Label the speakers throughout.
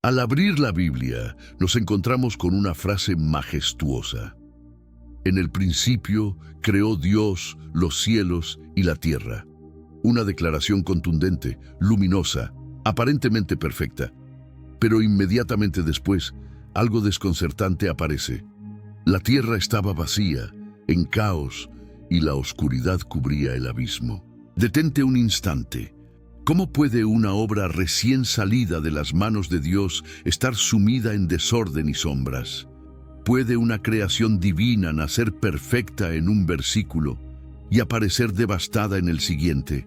Speaker 1: Al abrir la Biblia, nos encontramos con una frase majestuosa. En el principio creó Dios los cielos y la tierra. Una declaración contundente, luminosa, aparentemente perfecta. Pero inmediatamente después, algo desconcertante aparece. La tierra estaba vacía, en caos, y la oscuridad cubría el abismo. Detente un instante. ¿Cómo puede una obra recién salida de las manos de Dios estar sumida en desorden y sombras? ¿Puede una creación divina nacer perfecta en un versículo y aparecer devastada en el siguiente?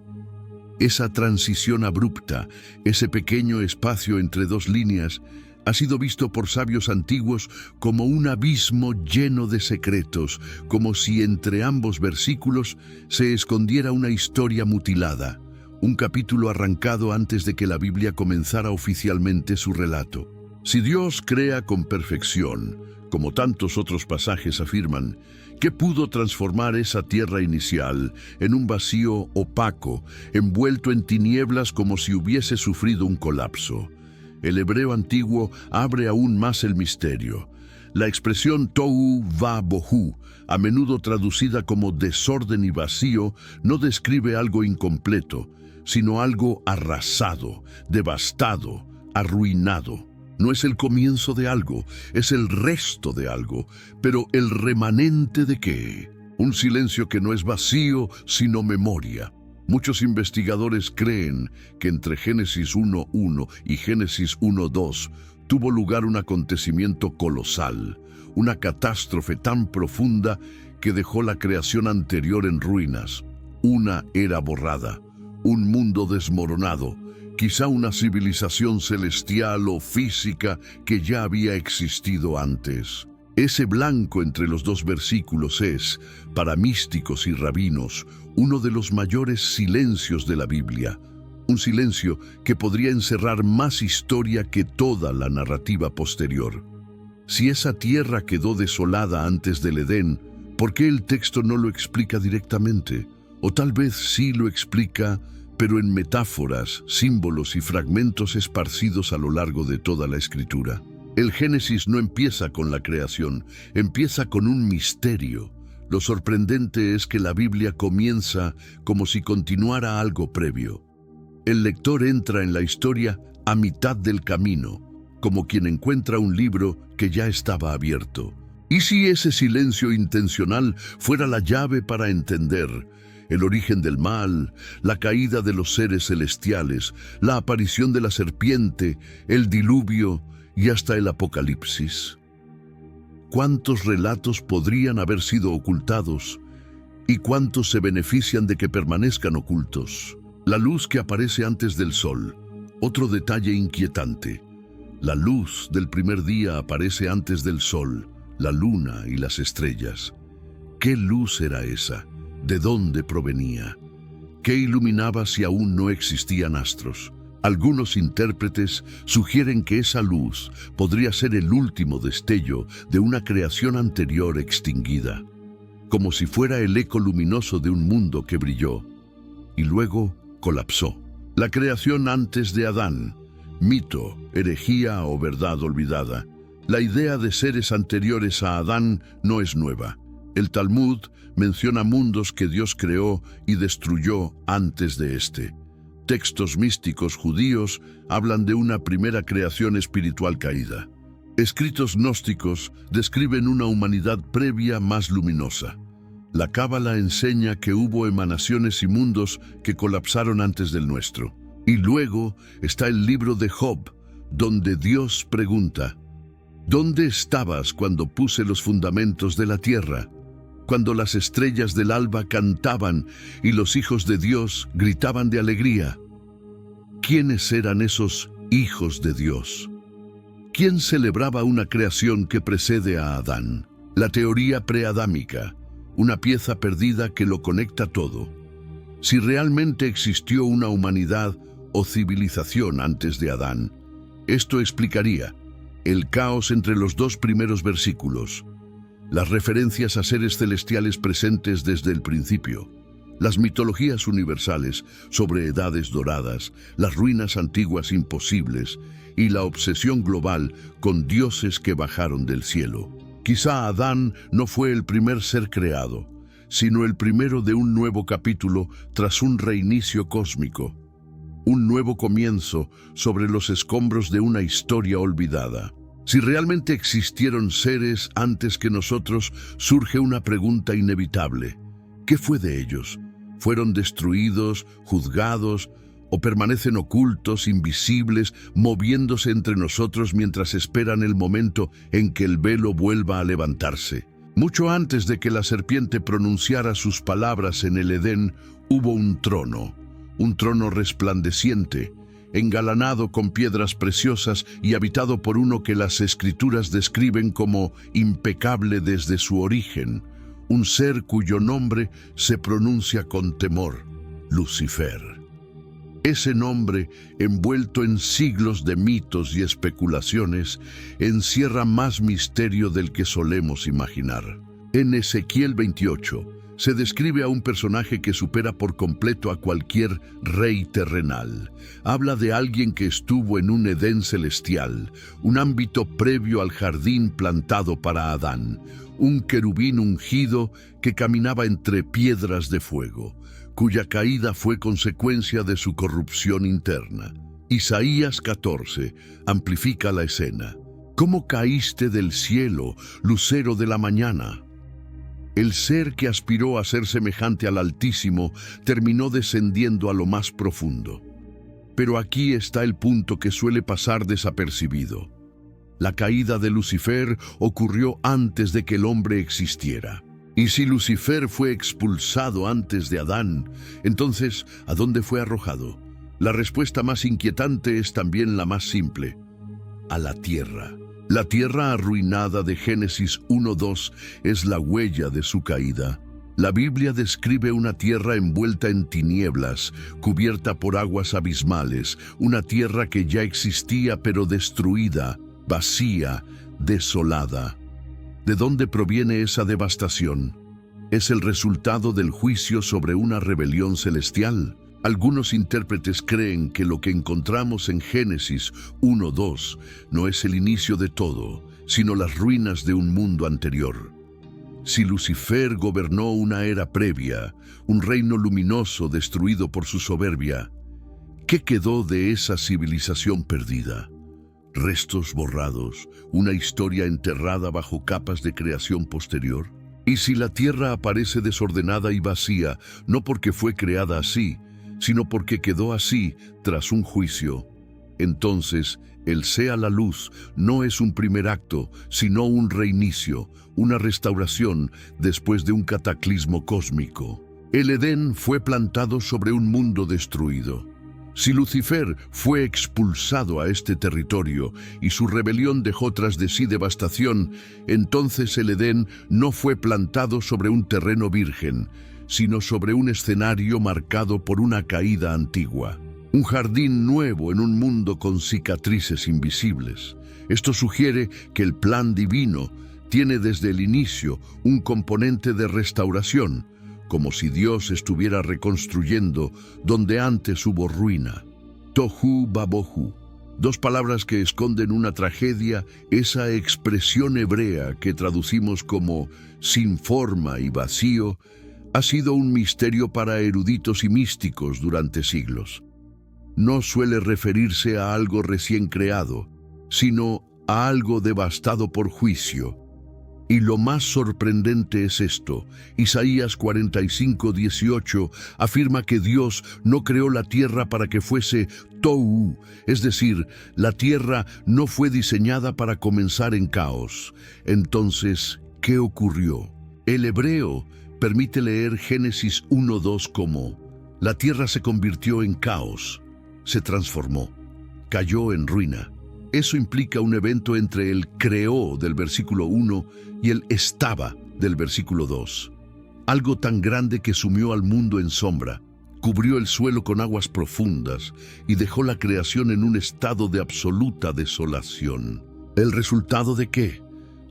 Speaker 1: Esa transición abrupta, ese pequeño espacio entre dos líneas, ha sido visto por sabios antiguos como un abismo lleno de secretos, como si entre ambos versículos se escondiera una historia mutilada, un capítulo arrancado antes de que la Biblia comenzara oficialmente su relato. Si Dios crea con perfección, como tantos otros pasajes afirman, ¿qué pudo transformar esa tierra inicial en un vacío opaco, envuelto en tinieblas como si hubiese sufrido un colapso? El hebreo antiguo abre aún más el misterio. La expresión tohu va bohu, a menudo traducida como desorden y vacío, no describe algo incompleto, sino algo arrasado, devastado, arruinado. No es el comienzo de algo, es el resto de algo, pero ¿el remanente de qué? Un silencio que no es vacío, sino memoria. Muchos investigadores creen que entre Génesis 1:1 y Génesis 1:2 tuvo lugar un acontecimiento colosal, una catástrofe tan profunda que dejó la creación anterior en ruinas, una era borrada, un mundo desmoronado, quizá una civilización celestial o física que ya había existido antes. Ese blanco entre los dos versículos es, para místicos y rabinos, uno de los mayores silencios de la Biblia. Un silencio que podría encerrar más historia que toda la narrativa posterior. Si esa tierra quedó desolada antes del Edén, ¿por qué el texto no lo explica directamente? O tal vez sí lo explica, pero en metáforas, símbolos y fragmentos esparcidos a lo largo de toda la Escritura. El Génesis no empieza con la creación, empieza con un misterio. Lo sorprendente es que la Biblia comienza como si continuara algo previo. El lector entra en la historia a mitad del camino, como quien encuentra un libro que ya estaba abierto. ¿Y si ese silencio intencional fuera la llave para entender el origen del mal, la caída de los seres celestiales, la aparición de la serpiente, el diluvio y hasta el Apocalipsis? ¿Cuántos relatos podrían haber sido ocultados y cuántos se benefician de que permanezcan ocultos? La luz que aparece antes del sol, otro detalle inquietante. La luz del primer día aparece antes del sol, la luna y las estrellas. ¿Qué luz era esa? ¿De dónde provenía? ¿Qué iluminaba si aún no existían astros? Algunos intérpretes sugieren que esa luz podría ser el último destello de una creación anterior extinguida, como si fuera el eco luminoso de un mundo que brilló y luego colapsó. La creación antes de Adán, mito, herejía o verdad olvidada. La idea de seres anteriores a Adán no es nueva. El Talmud menciona mundos que Dios creó y destruyó antes de este. Textos místicos judíos hablan de una primera creación espiritual caída. Escritos gnósticos describen una humanidad previa más luminosa. La Cábala enseña que hubo emanaciones y mundos que colapsaron antes del nuestro. Y luego está el libro de Job, donde Dios pregunta: ¿dónde estabas cuando puse los fundamentos de la tierra? Cuando las estrellas del alba cantaban y los hijos de Dios gritaban de alegría. ¿Quiénes eran esos hijos de Dios? ¿Quién celebraba una creación que precede a Adán? La teoría preadámica, una pieza perdida que lo conecta todo. Si realmente existió una humanidad o civilización antes de Adán, esto explicaría el caos entre los dos primeros versículos, las referencias a seres celestiales presentes desde el principio, Las mitologías universales sobre edades doradas, las ruinas antiguas imposibles y la obsesión global con dioses que bajaron del cielo. Quizá Adán no fue el primer ser creado, sino el primero de un nuevo capítulo tras un reinicio cósmico. Un nuevo comienzo sobre los escombros de una historia olvidada. Si realmente existieron seres antes que nosotros, surge una pregunta inevitable. ¿Qué fue de ellos? ¿Fueron destruidos, juzgados, o permanecen ocultos, invisibles, moviéndose entre nosotros mientras esperan el momento en que el velo vuelva a levantarse? Mucho antes de que la serpiente pronunciara sus palabras en el Edén, hubo un trono resplandeciente, engalanado con piedras preciosas y habitado por uno que las Escrituras describen como impecable desde su origen, un ser cuyo nombre se pronuncia con temor, Lucifer. Ese nombre, envuelto en siglos de mitos y especulaciones, encierra más misterio del que solemos imaginar. En Ezequiel 28, se describe a un personaje que supera por completo a cualquier rey terrenal. Habla de alguien que estuvo en un Edén celestial, un ámbito previo al jardín plantado para Adán, un querubín ungido que caminaba entre piedras de fuego, cuya caída fue consecuencia de su corrupción interna. Isaías 14 amplifica la escena. ¿Cómo caíste del cielo, lucero de la mañana? El ser que aspiró a ser semejante al Altísimo terminó descendiendo a lo más profundo. Pero aquí está el punto que suele pasar desapercibido. La caída de Lucifer ocurrió antes de que el hombre existiera. Y si Lucifer fue expulsado antes de Adán, entonces, ¿a dónde fue arrojado? La respuesta más inquietante es también la más simple: a la tierra. La tierra arruinada de Génesis 1:2 es la huella de su caída. La Biblia describe una tierra envuelta en tinieblas, cubierta por aguas abismales, una tierra que ya existía pero destruida, vacía, desolada. ¿De dónde proviene esa devastación? ¿Es el resultado del juicio sobre una rebelión celestial? Algunos intérpretes creen que lo que encontramos en Génesis 1:2 no es el inicio de todo, sino las ruinas de un mundo anterior. Si Lucifer gobernó una era previa, un reino luminoso destruido por su soberbia, ¿qué quedó de esa civilización perdida? Restos borrados, una historia enterrada bajo capas de creación posterior. Y si la tierra aparece desordenada y vacía, no porque fue creada así, sino porque quedó así tras un juicio, entonces el sea la luz no es un primer acto, sino un reinicio, una restauración después de un cataclismo cósmico. El Edén fue plantado sobre un mundo destruido. Si Lucifer fue expulsado a este territorio y su rebelión dejó tras de sí devastación, entonces el Edén no fue plantado sobre un terreno virgen, sino sobre un escenario marcado por una caída antigua. Un jardín nuevo en un mundo con cicatrices invisibles. Esto sugiere que el plan divino tiene desde el inicio un componente de restauración, como si Dios estuviera reconstruyendo donde antes hubo ruina. Tohu Babohu. Dos palabras que esconden una tragedia, esa expresión hebrea que traducimos como sin forma y vacío, ha sido un misterio para eruditos y místicos durante siglos. No suele referirse a algo recién creado, sino a algo devastado por juicio. Y lo más sorprendente es esto: Isaías 45:18 afirma que Dios no creó la tierra para que fuese tohu, es decir, la tierra no fue diseñada para comenzar en caos. Entonces, ¿qué ocurrió? El hebreo permite leer Génesis 1:2 como: la tierra se convirtió en caos, se transformó, cayó en ruina. Eso implica un evento entre el creó del versículo 1 y el estaba del versículo 2. Algo tan grande que sumió al mundo en sombra, cubrió el suelo con aguas profundas y dejó la creación en un estado de absoluta desolación. ¿El resultado de qué?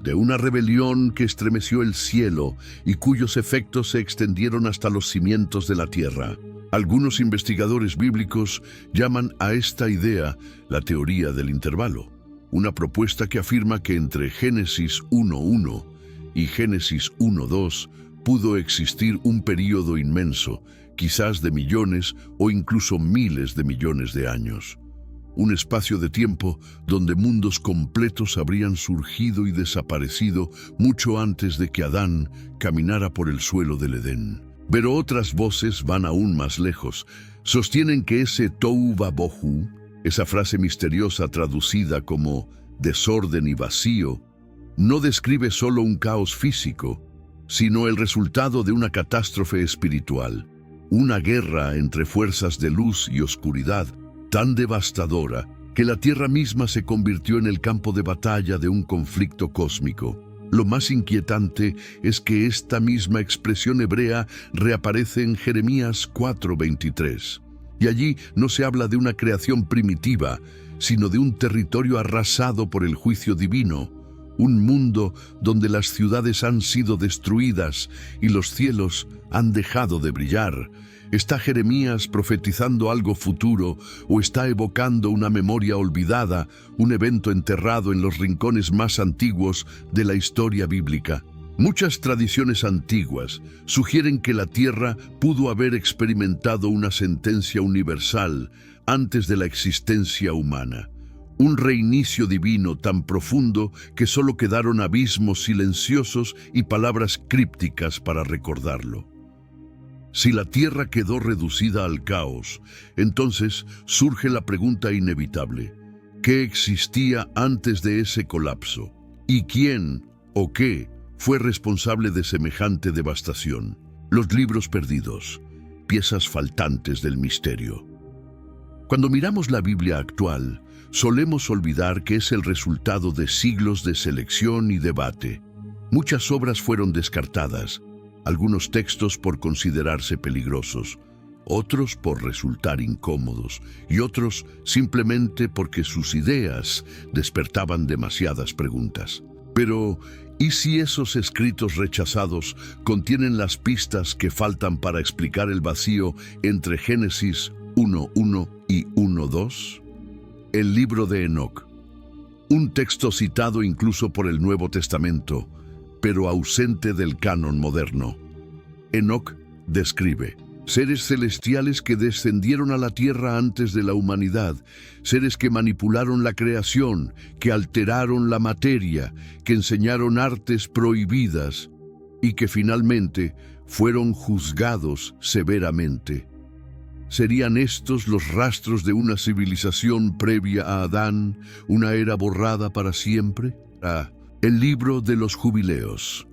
Speaker 1: de una rebelión que estremeció el cielo y cuyos efectos se extendieron hasta los cimientos de la tierra. Algunos investigadores bíblicos llaman a esta idea la teoría del intervalo, una propuesta que afirma que entre Génesis 1:1 y Génesis 1:2 pudo existir un período inmenso, quizás de millones o incluso miles de millones de años. Un espacio de tiempo donde mundos completos habrían surgido y desaparecido mucho antes de que Adán caminara por el suelo del Edén. Pero otras voces van aún más lejos. Sostienen que ese tohu vabohu, esa frase misteriosa traducida como desorden y vacío, no describe solo un caos físico, sino el resultado de una catástrofe espiritual, una guerra entre fuerzas de luz y oscuridad tan devastadora que la Tierra misma se convirtió en el campo de batalla de un conflicto cósmico. Lo más inquietante es que esta misma expresión hebrea reaparece en Jeremías 4:23. Y allí no se habla de una creación primitiva, sino de un territorio arrasado por el juicio divino, un mundo donde las ciudades han sido destruidas y los cielos han dejado de brillar. ¿Está Jeremías profetizando algo futuro o está evocando una memoria olvidada, un evento enterrado en los rincones más antiguos de la historia bíblica? Muchas tradiciones antiguas sugieren que la Tierra pudo haber experimentado una sentencia universal antes de la existencia humana. Un reinicio divino tan profundo que solo quedaron abismos silenciosos y palabras crípticas para recordarlo. Si la Tierra quedó reducida al caos, entonces surge la pregunta inevitable: ¿qué existía antes de ese colapso? ¿Y quién o qué fue responsable de semejante devastación? Los libros perdidos, piezas faltantes del misterio. Cuando miramos la Biblia actual, solemos olvidar que es el resultado de siglos de selección y debate. Muchas obras fueron descartadas, algunos textos por considerarse peligrosos, otros por resultar incómodos y otros simplemente porque sus ideas despertaban demasiadas preguntas. Pero, ¿y si esos escritos rechazados contienen las pistas que faltan para explicar el vacío entre Génesis 1:1 y 1:2? El libro de Enoc, un texto citado incluso por el Nuevo Testamento, pero ausente del canon moderno. Enoc describe seres celestiales que descendieron a la tierra antes de la humanidad, seres que manipularon la creación, que alteraron la materia, que enseñaron artes prohibidas y que finalmente fueron juzgados severamente. ¿Serían estos los rastros de una civilización previa a Adán, una era borrada para siempre? El libro de los jubileos.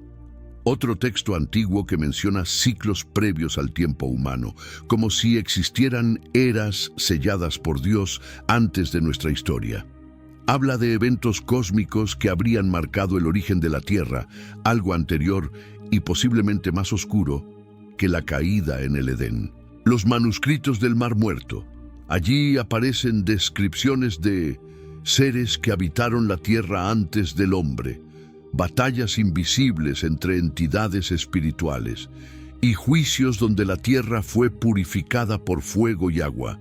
Speaker 1: Otro texto antiguo que menciona ciclos previos al tiempo humano, como si existieran eras selladas por Dios antes de nuestra historia. Habla de eventos cósmicos que habrían marcado el origen de la Tierra, algo anterior y posiblemente más oscuro que la caída en el Edén. Los manuscritos del Mar Muerto. Allí aparecen descripciones de seres que habitaron la tierra antes del hombre, batallas invisibles entre entidades espirituales y juicios donde la tierra fue purificada por fuego y agua,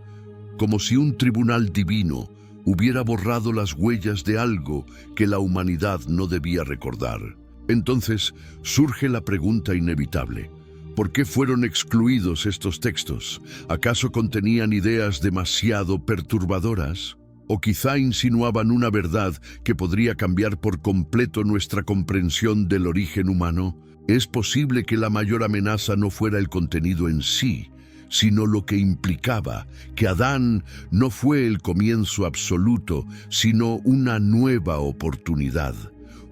Speaker 1: como si un tribunal divino hubiera borrado las huellas de algo que la humanidad no debía recordar. Entonces surge la pregunta inevitable: ¿por qué fueron excluidos estos textos? ¿Acaso contenían ideas demasiado perturbadoras? ¿O quizá insinuaban una verdad que podría cambiar por completo nuestra comprensión del origen humano? Es posible que la mayor amenaza no fuera el contenido en sí, sino lo que implicaba, que Adán no fue el comienzo absoluto, sino una nueva oportunidad.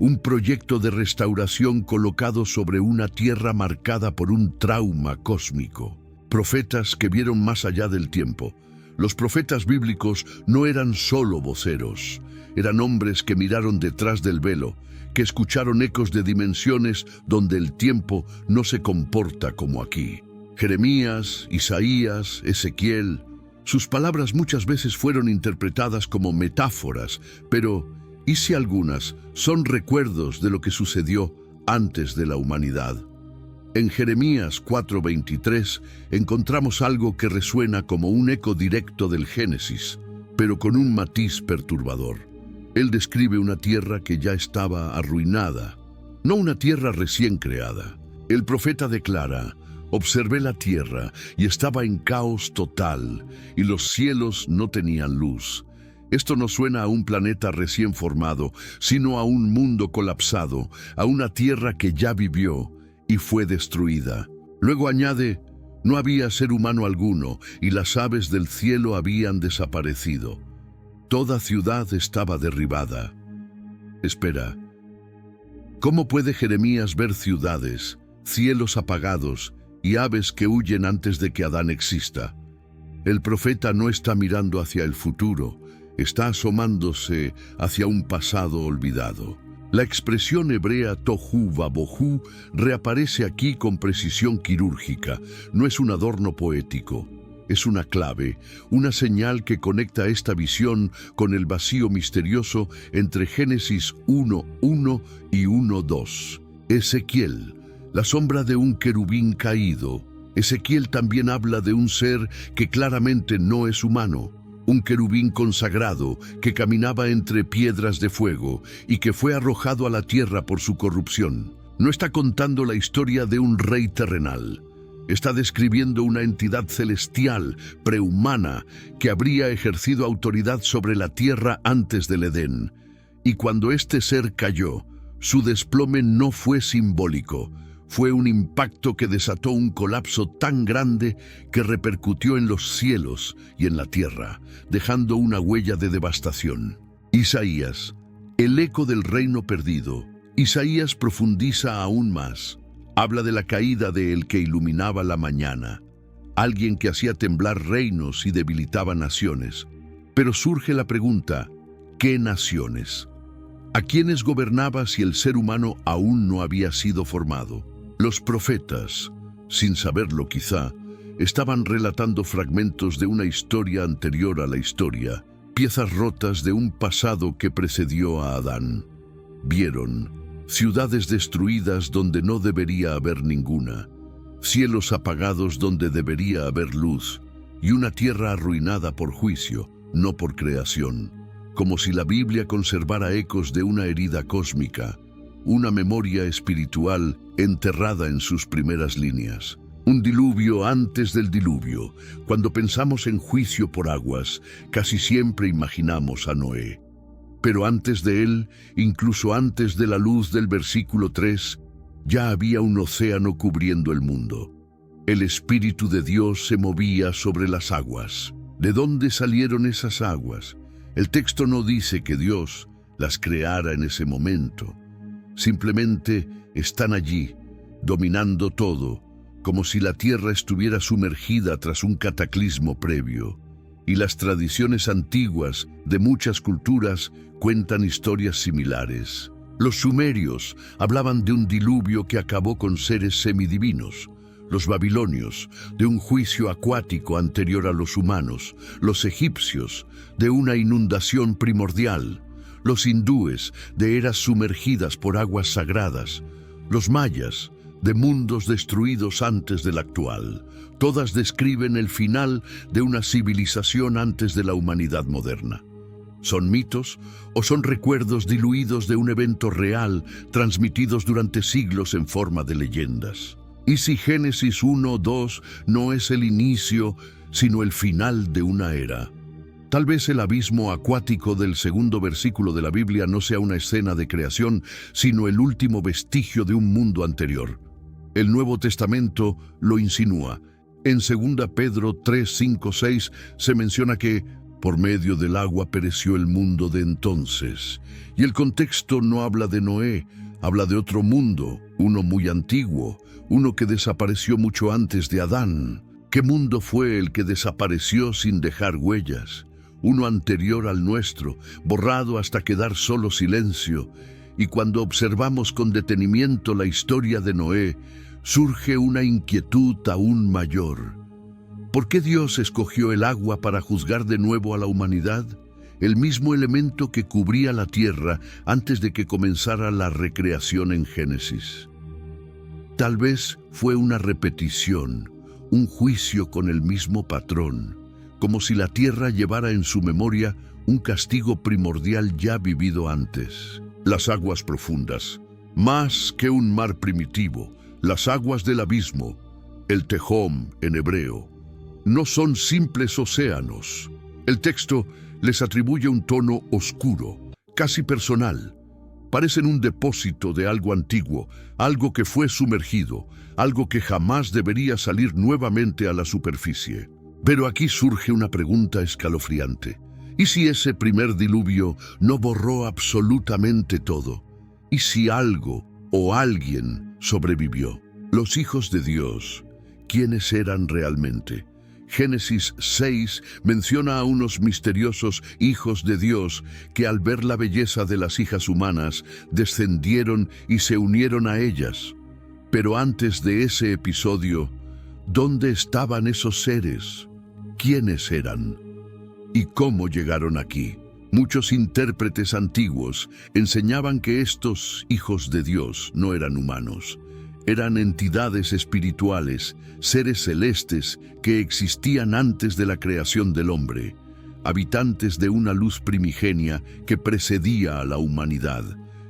Speaker 1: Un proyecto de restauración colocado sobre una tierra marcada por un trauma cósmico. Profetas que vieron más allá del tiempo. Los profetas bíblicos no eran solo voceros, eran hombres que miraron detrás del velo, que escucharon ecos de dimensiones donde el tiempo no se comporta como aquí. Jeremías, Isaías, Ezequiel, sus palabras muchas veces fueron interpretadas como metáforas, pero y si algunas son recuerdos de lo que sucedió antes de la humanidad. En Jeremías 4:23 encontramos algo que resuena como un eco directo del Génesis, pero con un matiz perturbador. Él describe una tierra que ya estaba arruinada, no una tierra recién creada. El profeta declara: observé la tierra y estaba en caos total, y los cielos no tenían luz. Esto no suena a un planeta recién formado, sino a un mundo colapsado, a una tierra que ya vivió y fue destruida. Luego añade: no había ser humano alguno, y las aves del cielo habían desaparecido. Toda ciudad estaba derribada. Espera, ¿cómo puede Jeremías ver ciudades, cielos apagados y aves que huyen antes de que Adán exista? El profeta no está mirando hacia el futuro, está asomándose hacia un pasado olvidado. La expresión hebrea tohu vabohu reaparece aquí con precisión quirúrgica. No es un adorno poético, es una clave, una señal que conecta esta visión con el vacío misterioso entre Génesis 1:1 y 1:2. Ezequiel, la sombra de un querubín caído. Ezequiel también habla de un ser que claramente no es humano, un querubín consagrado que caminaba entre piedras de fuego y que fue arrojado a la tierra por su corrupción. No está contando la historia de un rey terrenal. Está describiendo una entidad celestial, prehumana, que habría ejercido autoridad sobre la tierra antes del Edén. Y cuando este ser cayó, su desplome no fue simbólico. Fue un impacto que desató un colapso tan grande que repercutió en los cielos y en la tierra, dejando una huella de devastación. Isaías, el eco del reino perdido. Isaías profundiza aún más. Habla de la caída de el que iluminaba la mañana, alguien que hacía temblar reinos y debilitaba naciones. Pero surge la pregunta: ¿qué naciones? ¿A quiénes gobernaba si el ser humano aún no había sido formado? Los profetas, sin saberlo quizá, estaban relatando fragmentos de una historia anterior a la historia, piezas rotas de un pasado que precedió a Adán. Vieron ciudades destruidas donde no debería haber ninguna, cielos apagados donde debería haber luz, y una tierra arruinada por juicio, no por creación, como si la Biblia conservara ecos de una herida cósmica, una memoria espiritual enterrada en sus primeras líneas. Un diluvio antes del diluvio. Cuando pensamos en juicio por aguas, casi siempre imaginamos a Noé. Pero antes de él, incluso antes de la luz del versículo 3, ya había un océano cubriendo el mundo. El Espíritu de Dios se movía sobre las aguas. ¿De dónde salieron esas aguas? El texto no dice que Dios las creara en ese momento. Simplemente están allí, dominando todo, como si la tierra estuviera sumergida tras un cataclismo previo. Y las tradiciones antiguas de muchas culturas cuentan historias similares. Los sumerios hablaban de un diluvio que acabó con seres semidivinos. Los babilonios, de un juicio acuático anterior a los humanos. Los egipcios, de una inundación primordial. Los hindúes, de eras sumergidas por aguas sagradas. Los mayas, de mundos destruidos antes del actual. Todas describen el final de una civilización antes de la humanidad moderna. ¿Son mitos o son recuerdos diluidos de un evento real transmitidos durante siglos en forma de leyendas? ¿Y si Génesis 1:2 no es el inicio, sino el final de una era? Tal vez el abismo acuático del segundo versículo de la Biblia no sea una escena de creación, sino el último vestigio de un mundo anterior. El Nuevo Testamento lo insinúa. En 2 Pedro 3:5-6 se menciona que por medio del agua pereció el mundo de entonces. Y el contexto no habla de Noé, habla de otro mundo, uno muy antiguo, uno que desapareció mucho antes de Adán. ¿Qué mundo fue el que desapareció sin dejar huellas? Uno anterior al nuestro, borrado hasta quedar solo silencio. Y cuando observamos con detenimiento la historia de Noé, surge una inquietud aún mayor. ¿Por qué Dios escogió el agua para juzgar de nuevo a la humanidad? el mismo elemento que cubría la tierra antes de que comenzara la recreación en Génesis. Tal vez fue una repetición, un juicio con el mismo patrón, como si la tierra llevara en su memoria un castigo primordial ya vivido antes. Las aguas profundas, más que un mar primitivo, las aguas del abismo, el Tehom en hebreo, no son simples océanos. El texto les atribuye un tono oscuro, casi personal. Parecen un depósito de algo antiguo, algo que fue sumergido, algo que jamás debería salir nuevamente a la superficie. Pero aquí surge una pregunta escalofriante. ¿Y si ese primer diluvio no borró absolutamente todo? ¿Y si algo o alguien sobrevivió? Los hijos de Dios, ¿quiénes eran realmente? Génesis 6 menciona a unos misteriosos hijos de Dios que al ver la belleza de las hijas humanas descendieron y se unieron a ellas. Pero antes de ese episodio, ¿dónde estaban esos seres? ¿Quiénes eran? ¿Y cómo llegaron aquí? Muchos intérpretes antiguos enseñaban que estos hijos de Dios no eran humanos. Eran entidades espirituales, seres celestes que existían antes de la creación del hombre, habitantes de una luz primigenia que precedía a la humanidad.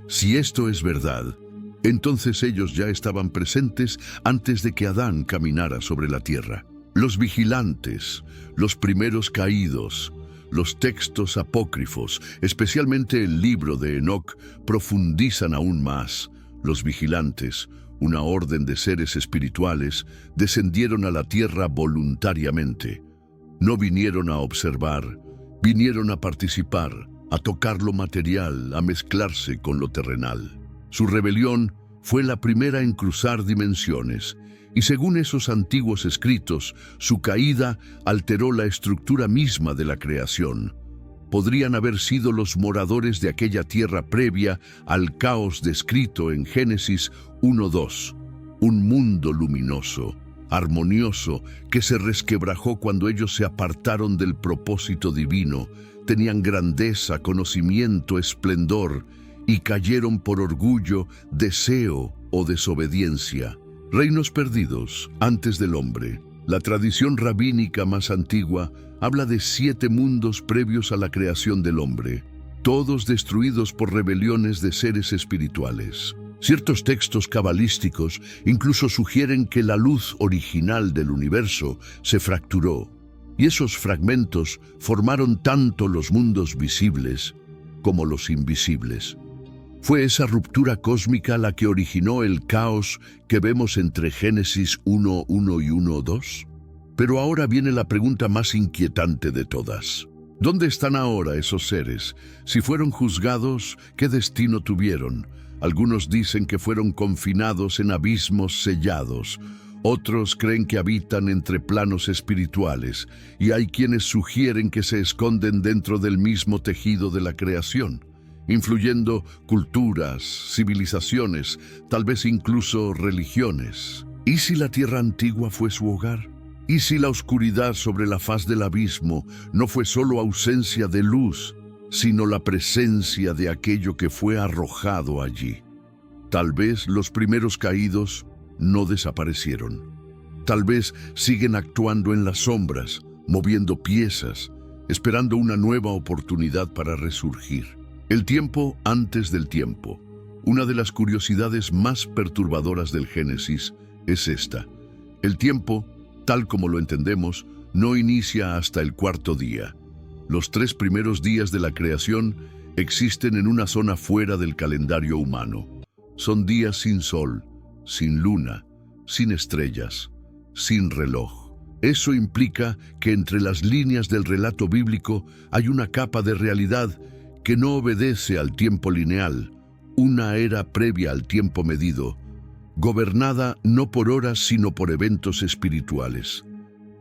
Speaker 1: Si esto es verdad, entonces ellos ya estaban presentes antes de que Adán caminara sobre la tierra. Los vigilantes, los primeros caídos, los textos apócrifos, especialmente el libro de Enoc, profundizan aún más. Los vigilantes, una orden de seres espirituales, descendieron a la tierra voluntariamente. No vinieron a observar, vinieron a participar, a tocar lo material, a mezclarse con lo terrenal. Su rebelión fue la primera en cruzar dimensiones, y según esos antiguos escritos, su caída alteró la estructura misma de la creación. Podrían haber sido los moradores de aquella tierra previa al caos descrito en Génesis 1:2, un mundo luminoso, armonioso, que se resquebrajó cuando ellos se apartaron del propósito divino, tenían grandeza, conocimiento, esplendor, y cayeron por orgullo, deseo o desobediencia. Reinos perdidos antes del hombre. La tradición rabínica más antigua habla de 7 mundos previos a la creación del hombre, todos destruidos por rebeliones de seres espirituales. Ciertos textos cabalísticos incluso sugieren que la luz original del universo se fracturó, y esos fragmentos formaron tanto los mundos visibles como los invisibles. Fue esa ruptura cósmica la que originó el caos que vemos entre Génesis 1:1 y 1:2. Pero ahora viene la pregunta más inquietante de todas. ¿Dónde están ahora esos seres? Si fueron juzgados, ¿qué destino tuvieron? Algunos dicen que fueron confinados en abismos sellados. Otros creen que habitan entre planos espirituales, y hay quienes sugieren que se esconden dentro del mismo tejido de la creación, influyendo culturas, civilizaciones, tal vez incluso religiones. ¿Y si la tierra antigua fue su hogar? ¿Y si la oscuridad sobre la faz del abismo no fue solo ausencia de luz, sino la presencia de aquello que fue arrojado allí? Tal vez los primeros caídos no desaparecieron. Tal vez siguen actuando en las sombras, moviendo piezas, esperando una nueva oportunidad para resurgir. El tiempo antes del tiempo. Una de las curiosidades más perturbadoras del Génesis es esta. El tiempo, tal como lo entendemos, no inicia hasta el 4.º día. Los 3 primeros días de la creación existen en una zona fuera del calendario humano. Son días sin sol, sin luna, sin estrellas, sin reloj. Eso implica que entre las líneas del relato bíblico hay una capa de realidad que no obedece al tiempo lineal, una era previa al tiempo medido, gobernada no por horas sino por eventos espirituales.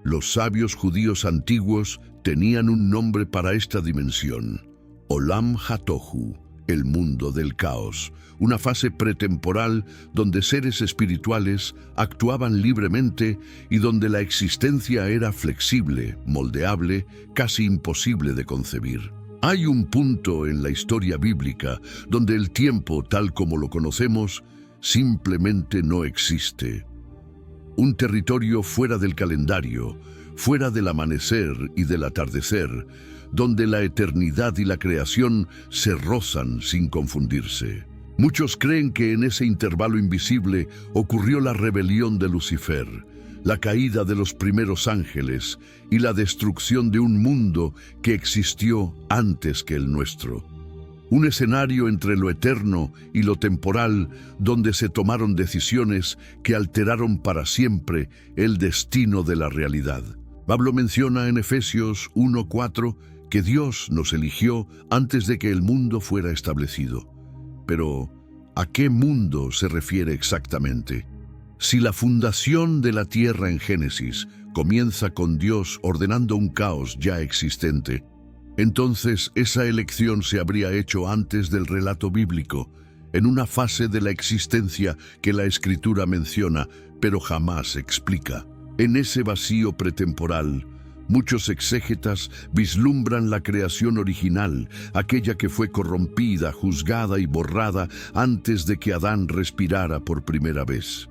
Speaker 1: Los sabios judíos antiguos tenían un nombre para esta dimensión: Olam HaTohu, el mundo del caos, una fase pretemporal donde seres espirituales actuaban libremente y donde la existencia era flexible, moldeable, casi imposible de concebir. Hay un punto en la historia bíblica donde el tiempo, tal como lo conocemos, simplemente no existe. Un territorio fuera del calendario, fuera del amanecer y del atardecer, donde la eternidad y la creación se rozan sin confundirse. Muchos creen que en ese intervalo invisible ocurrió la rebelión de Lucifer, la caída de los primeros ángeles y la destrucción de un mundo que existió antes que el nuestro. Un escenario entre lo eterno y lo temporal donde se tomaron decisiones que alteraron para siempre el destino de la realidad. Pablo menciona en Efesios 1:4 que Dios nos eligió antes de que el mundo fuera establecido. Pero, ¿a qué mundo se refiere exactamente? Si la fundación de la tierra en Génesis comienza con Dios ordenando un caos ya existente, entonces esa elección se habría hecho antes del relato bíblico, en una fase de la existencia que la Escritura menciona, pero jamás explica. En ese vacío pretemporal, muchos exégetas vislumbran la creación original, aquella que fue corrompida, juzgada y borrada antes de que Adán respirara por primera vez.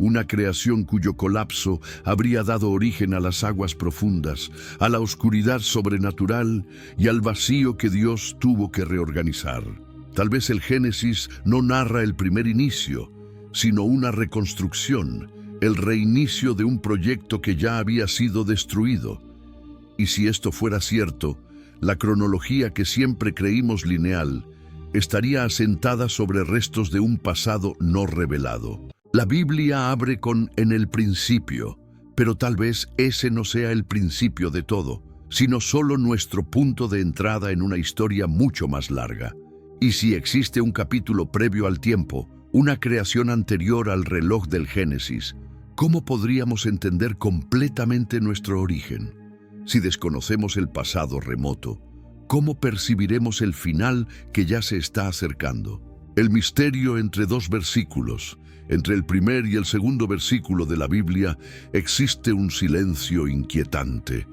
Speaker 1: Una creación cuyo colapso habría dado origen a las aguas profundas, a la oscuridad sobrenatural y al vacío que Dios tuvo que reorganizar. Tal vez el Génesis no narra el primer inicio, sino una reconstrucción, el reinicio de un proyecto que ya había sido destruido. Y si esto fuera cierto, la cronología que siempre creímos lineal estaría asentada sobre restos de un pasado no revelado. La Biblia abre con "en el principio", pero tal vez ese no sea el principio de todo, sino solo nuestro punto de entrada en una historia mucho más larga. Y si existe un capítulo previo al tiempo, una creación anterior al reloj del Génesis, ¿cómo podríamos entender completamente nuestro origen? Si desconocemos el pasado remoto, ¿cómo percibiremos el final que ya se está acercando? El misterio entre dos versículos, entre el primer y el segundo versículo de la Biblia, existe un silencio inquietante.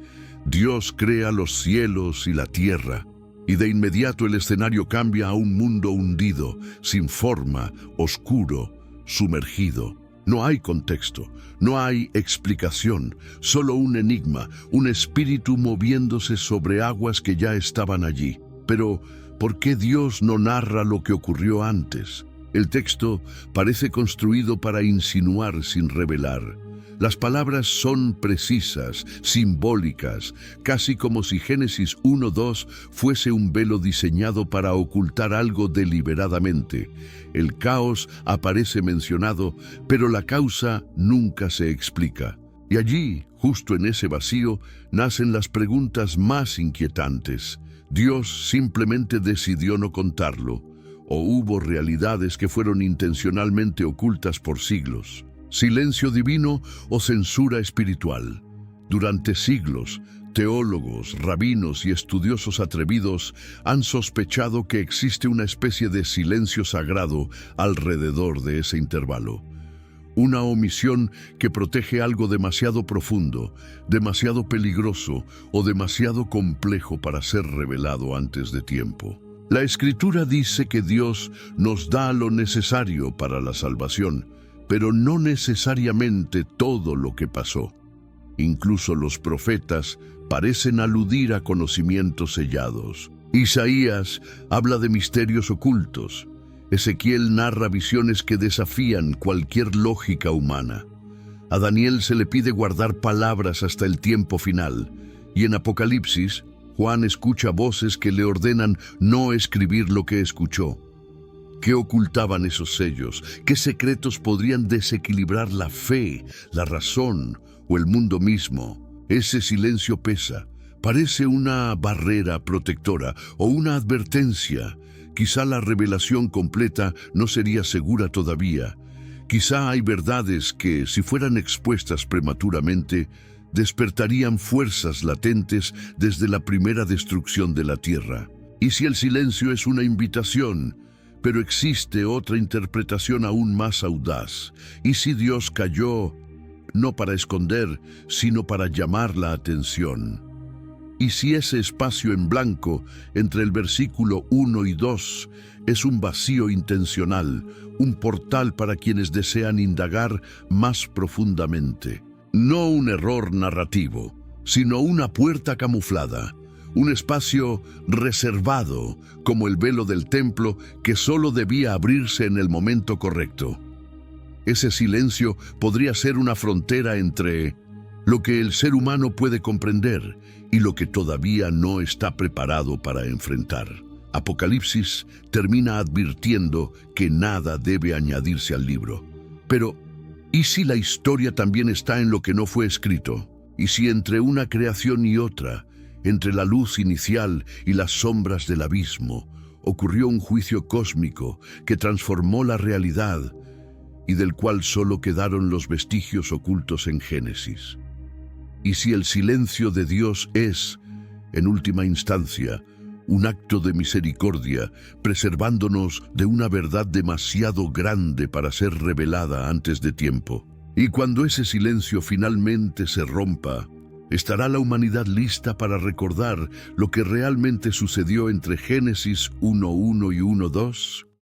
Speaker 1: Dios crea los cielos y la tierra, y de inmediato el escenario cambia a un mundo hundido, sin forma, oscuro, sumergido. No hay contexto, no hay explicación, solo un enigma, un espíritu moviéndose sobre aguas que ya estaban allí. Pero, ¿por qué Dios no narra lo que ocurrió antes? El texto parece construido para insinuar sin revelar. Las palabras son precisas, simbólicas, casi como si Génesis 1:2 fuese un velo diseñado para ocultar algo deliberadamente. El caos aparece mencionado, pero la causa nunca se explica. Y allí, justo en ese vacío, nacen las preguntas más inquietantes. ¿Dios simplemente decidió no contarlo? ¿O hubo realidades que fueron intencionalmente ocultas por siglos? ¿Silencio divino o censura espiritual? Durante siglos, teólogos, rabinos y estudiosos atrevidos han sospechado que existe una especie de silencio sagrado alrededor de ese intervalo. Una omisión que protege algo demasiado profundo, demasiado peligroso o demasiado complejo para ser revelado antes de tiempo. La Escritura dice que Dios nos da lo necesario para la salvación, pero no necesariamente todo lo que pasó. Incluso los profetas parecen aludir a conocimientos sellados. Isaías habla de misterios ocultos. Ezequiel narra visiones que desafían cualquier lógica humana. A Daniel se le pide guardar palabras hasta el tiempo final, y en Apocalipsis, Juan escucha voces que le ordenan no escribir lo que escuchó. ¿Qué ocultaban esos sellos? ¿Qué secretos podrían desequilibrar la fe, la razón o el mundo mismo? Ese silencio pesa. Parece una barrera protectora o una advertencia. Quizá la revelación completa no sería segura todavía. Quizá hay verdades que, si fueran expuestas prematuramente, despertarían fuerzas latentes desde la primera destrucción de la tierra. ¿Y si el silencio es una invitación? Pero existe otra interpretación aún más audaz. ¿Y si Dios calló, no para esconder, sino para llamar la atención? ¿Y si ese espacio en blanco entre el versículo 1 y 2 es un vacío intencional, un portal para quienes desean indagar más profundamente? No un error narrativo, sino una puerta camuflada, un espacio reservado, como el velo del templo que solo debía abrirse en el momento correcto. Ese silencio podría ser una frontera entre lo que el ser humano puede comprender y lo que todavía no está preparado para enfrentar. Apocalipsis termina advirtiendo que nada debe añadirse al libro. Pero, ¿y si la historia también está en lo que no fue escrito? ¿Y si entre una creación y otra, entre la luz inicial y las sombras del abismo, ocurrió un juicio cósmico que transformó la realidad y del cual solo quedaron los vestigios ocultos en Génesis? Y si el silencio de Dios es, en última instancia, un acto de misericordia, preservándonos de una verdad demasiado grande para ser revelada antes de tiempo. Y cuando ese silencio finalmente se rompa, ¿estará la humanidad lista para recordar lo que realmente sucedió entre Génesis 1:1 y 1:2?